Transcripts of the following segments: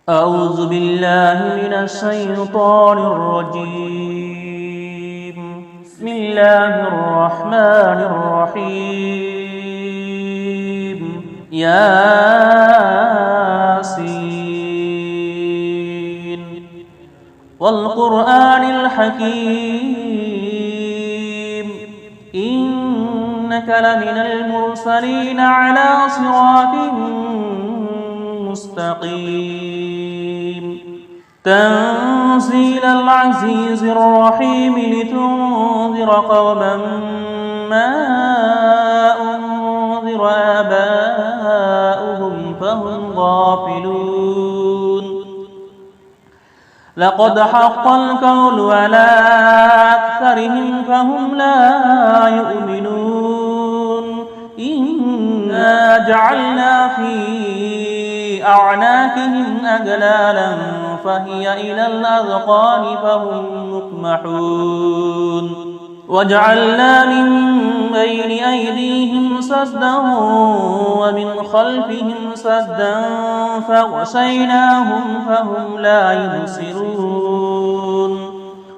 أعوذ بالله من الشيطان الرجيم. بسم الله الرحمن الرحيم. ياسين والقرآن الحكيم إنك لمن المرسلين على صراط مستقيم تنزيل العزيز الرحيم لتنذر قوما ما أنذر آباؤهم فهم غافلون لقد حق القول على أكثرهم فهم لا يؤمنون إنا جعلنا في أعناقهم أغلالا فهي إلى الأذقان فهم مقمحون وجعلنا من بين أيديهم سدا ومن خلفهم سدا فغشيناهم فهم لا يبصرون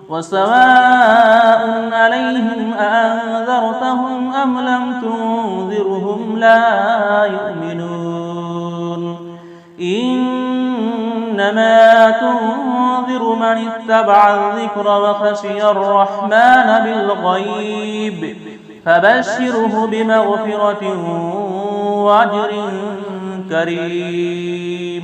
وسواء عليهم أأنذرتهم أم لم تنذرهم لا يؤمنون إنما تنذر من اتبع الذكر وخشي الرحمن بالغيب فبشره بمغفرة وأجر كريم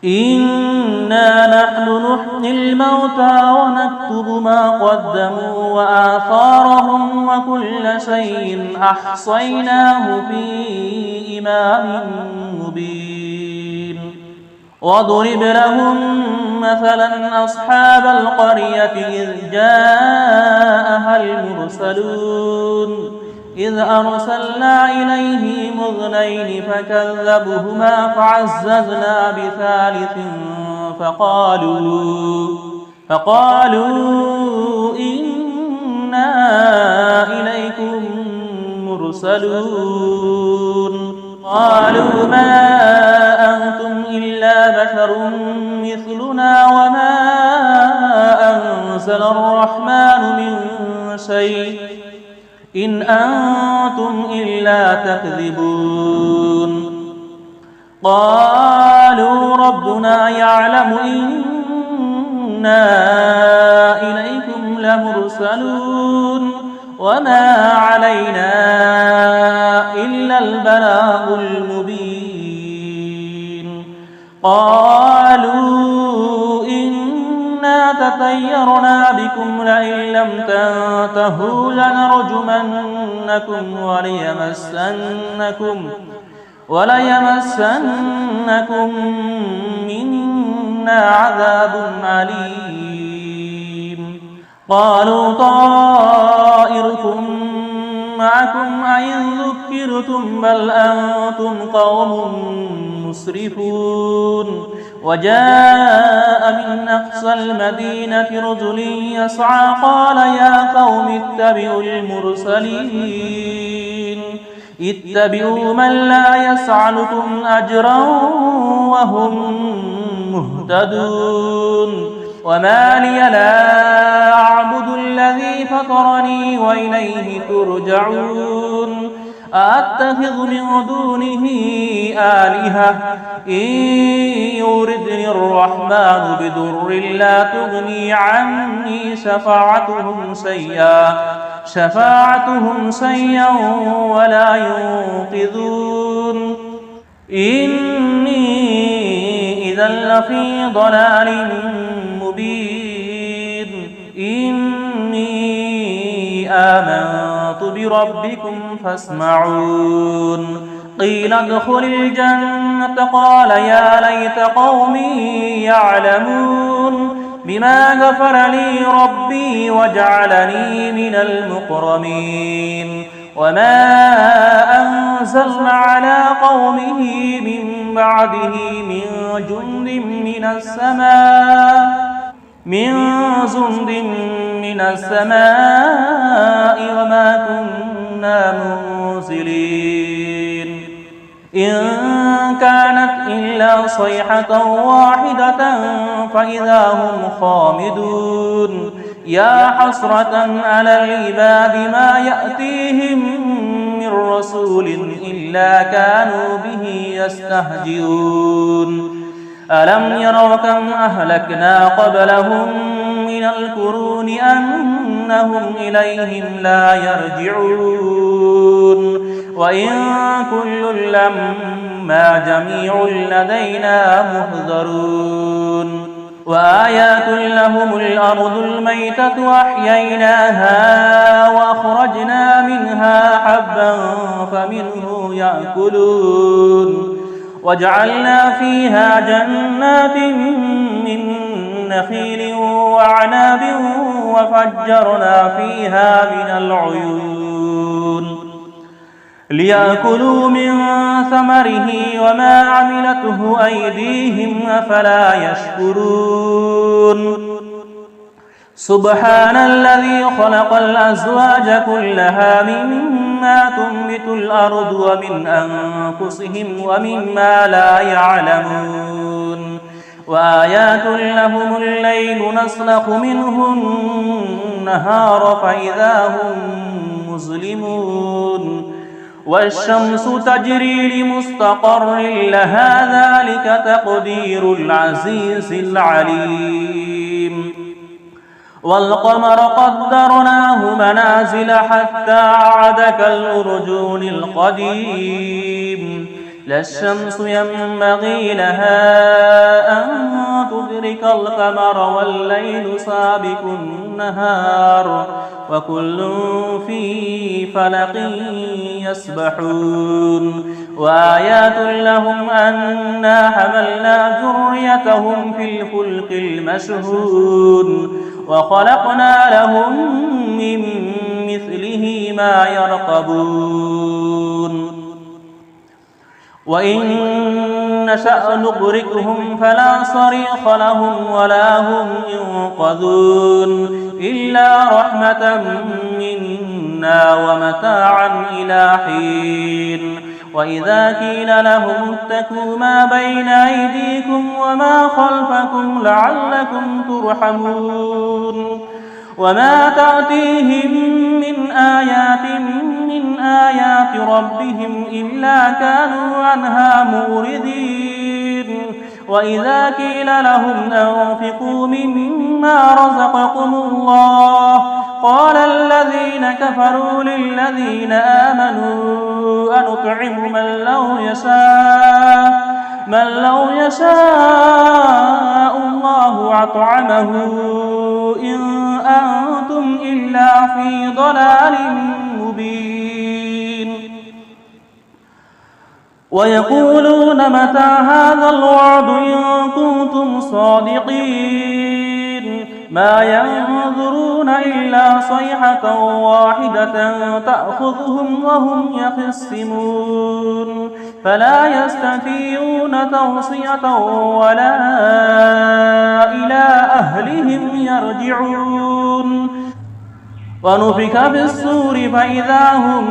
إنا نحن نحيي الموتى ونكتب ما قدموا وآثارهم وكل شيء أحصيناه في إمام مبين واضرب لهم مثلا أصحاب القرية إذ جاءها المرسلون إذ أرسلنا إليهم اثنين فكذبوهما فعززنا بثالث فقالوا إنا إليكم مرسلون قالوا ما أنتم إلا بشر مثلنا وما أنزل الرحمن من شيء إن أنتم إلا تكذبون قالوا ربنا يعلم إنا إليكم لمرسلون وما علينا إلا البلاغ المبين قالوا إنا تطيرنا بكم لئن لم تنتهوا لنرجمنكم وليمسنكم منا عذاب أليم قالوا طائركم معكم أئن ذكرتم بل أنتم قوم مسرفون وجاء من أقصى المدينة رجل يسعى قال يا قوم اتبعوا المرسلين اتبعوا من لا يسألكم أجرا وهم مهتدون وما لي لا أعبد الذي فطرني وإليه ترجعون أأتخذ من دونه آلهة إن يردني الرحمن بضر لا تغني عني شفاعتهم شيئا ولا ينقذون إني إذا لفي ضلال مبين إني آمنت بربكم فاسمعون قيل ادخل الجنة قال يا ليت قومي يعلمون بما غفر لي ربي وجعلني من المكرمين وما أنزلنا على قومه من بعده من جند من السماء وما كنا منزلين إن كانت إلا صيحة واحدة فإذا هم خامدون يا حسرة على العباد ما يأتيهم من رسول إلا كانوا به يستهزئون ألم يروا كم أهلكنا قبلهم من القرون أنهم إليهم لا يرجعون وإن كل لما جميع لدينا محضرون وآيات لهم الأرض الميتة أحييناها وأخرجنا منها حبا فمنه يأكلون وجعلنا فيها جنات من نخيل وعناب وفجرنا فيها من العيون ليأكلوا من ثمره وما عملته أيديهم أفلا يشكرون سبحان الذي خلق الأزواج كلها مما تنبت الأرض ومن أنفسهم ومما لا يعلمون وآيات لهم الليل نسلخ منه النهار فإذا هم مظلمون والشمس تجري لمستقر لها ذلك تقدير العزيز العليم والقمر قدرناه منازل حتى عاد كالأرجون القديم لا الشمس ينبغي لها أن تدرك القمر والليل سابق النهار وكل في فلق يسبحون وآيات لهم أنا حملنا ذريتهم في الفلك المشحون وخلقنا لهم من مثله ما يركبون وإن نشأ نغرقهم فلا صريخ لهم ولا هم ينقذون إلا رحمة منا ومتاعا إلى حين وإذا قيل لهم اتقوا ما بين أيديكم وما خلفكم لعلكم ترحمون وما تأتيهم من آيات ربهم إلا كانوا عنها موردين وإذا قيل لهم أنفقوا مما رزقكم الله قال الذين كفروا للذين آمنوا أنطعم من لو يشاء الله أطعمه إن أنتم إلا في ضلال مبين ويقولون متى هذا الوعد إن كنتم صادقين ما ينظرون إلا صيحة واحدة تأخذهم وهم يخصمون فلا يستطيعون توصية ولا إلى أهلهم يرجعون ونفخ بالصور فإذا هم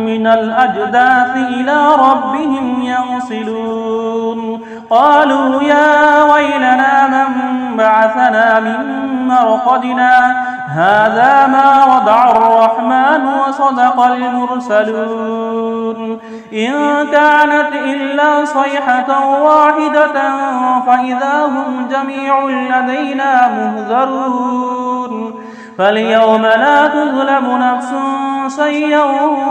من الأجداث إلى ربهم ينصلون قالوا يا ويلنا من بعثنا من مرقدنا هذا ما وضع الرحمن وصدق المرسلون إن كانت إلا صيحة واحدة فإذا هم جميع لدينا مهذرون فاليوم لا تظلم نفس شيئا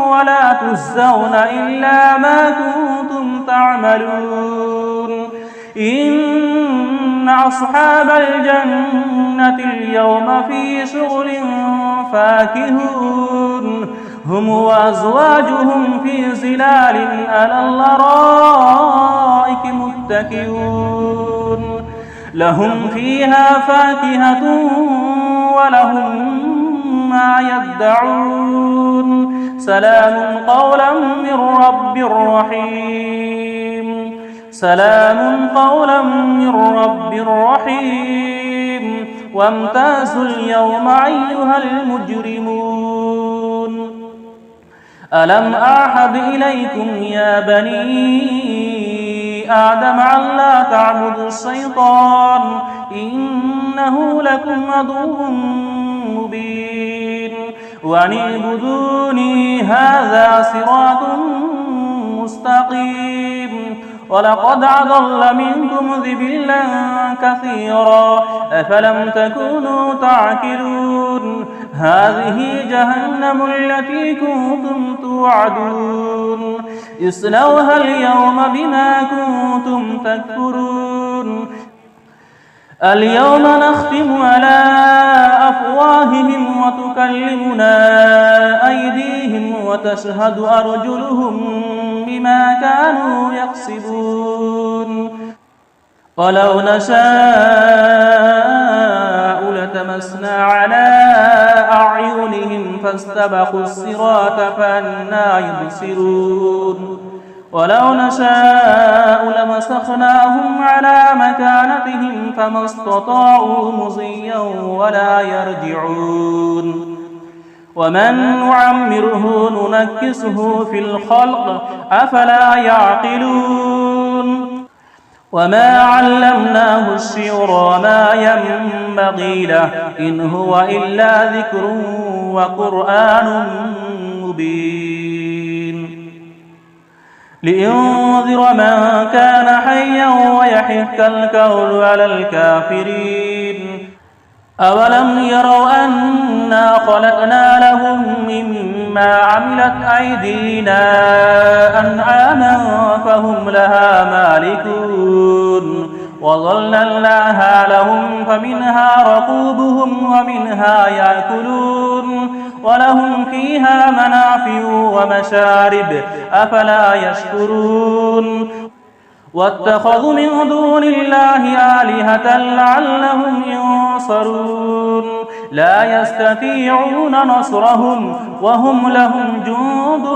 ولا تجزون إلا ما كنتم تعملون إن أصحاب الجنة اليوم في شغل فاكهون هم وأزواجهم في ظلال على الأرائك متكئون لهم فيها فاكهة ولهم ما يدعون سلام قولا من رب رحيم سلام قولا من رب رحيم وامتازوا اليوم أيها المجرمون ألم أعهد إليكم يا بني آدم ألا تعبدوا الشيطان إنه لكم عدو مبين وأن اعبدوني هذا صراط مستقيم ولقد أضل منكم ذبلا كثيرا أفلم تكونوا تعقلون هذه جهنم التي كنتم توعدون اصلوها اليوم بما كنتم تكفرون اليوم نختم على أفواههم وتكلمنا أيديهم وتشهد أرجلهم بما كانوا يكسبون ولو نشاء لتمسنا على أعينهم فاستبقوا الصراط فأنى يبصرون ولو نشاء لمسخناهم على مكانتهم فما استطاعوا مضيا ولا يرجعون ومن نعمره ننكسه في الخلق أفلا يعقلون وما علمناه الشعر وما ينبغي له إن هو إلا ذكر وقرآن مبين لينذر من كان حيا ويحق القول على الكافرين أولم يروا أنا خلقنا لهم مما عملت أيدينا أنعاما فهم لها مالكون وظللناها لهم فمنها ركوبهم ومنها يأكلون ولهم فيها منافع ومشارب أفلا يشكرون واتخذوا من دون الله آلهة لعلهم ينصرون لا يستطيعون نصرهم وهم لهم جند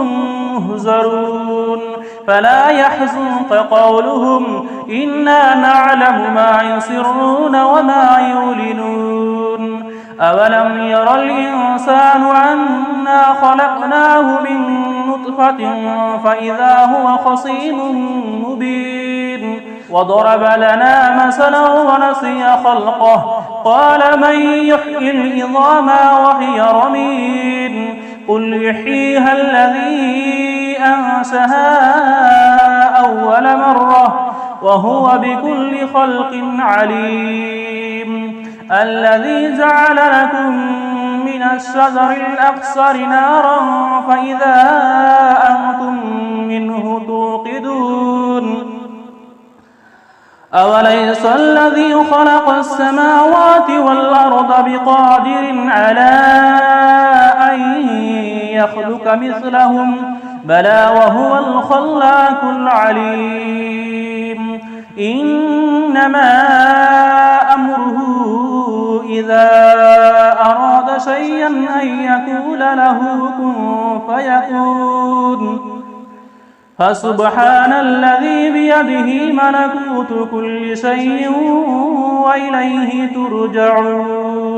مهزرون فلا يحزنك قولهم إنا نعلم ما يسرون وما يعلنون أولم ير الإنسان أنا خلقناه من نطفة فإذا هو خصيم مبين وضرب لنا مثلا ونسي خلقه قال من يحيي العظام وهي رميم قل يحييها الذي أنشأها أول مرة وهو بكل خلق عليم الذي جعل لكم من الشجر الأخضر نارا فإذا أنتم منه توقدون أوليس الذي خلق السماوات والأرض بقادر على أن يخلق مثلهم بلى وهو الخلاق العليم إنما أمره إذا أراد شيئا أن يقول له كن فيكون فسبحان الذي بيده ملكوت كل شيء وإليه ترجعون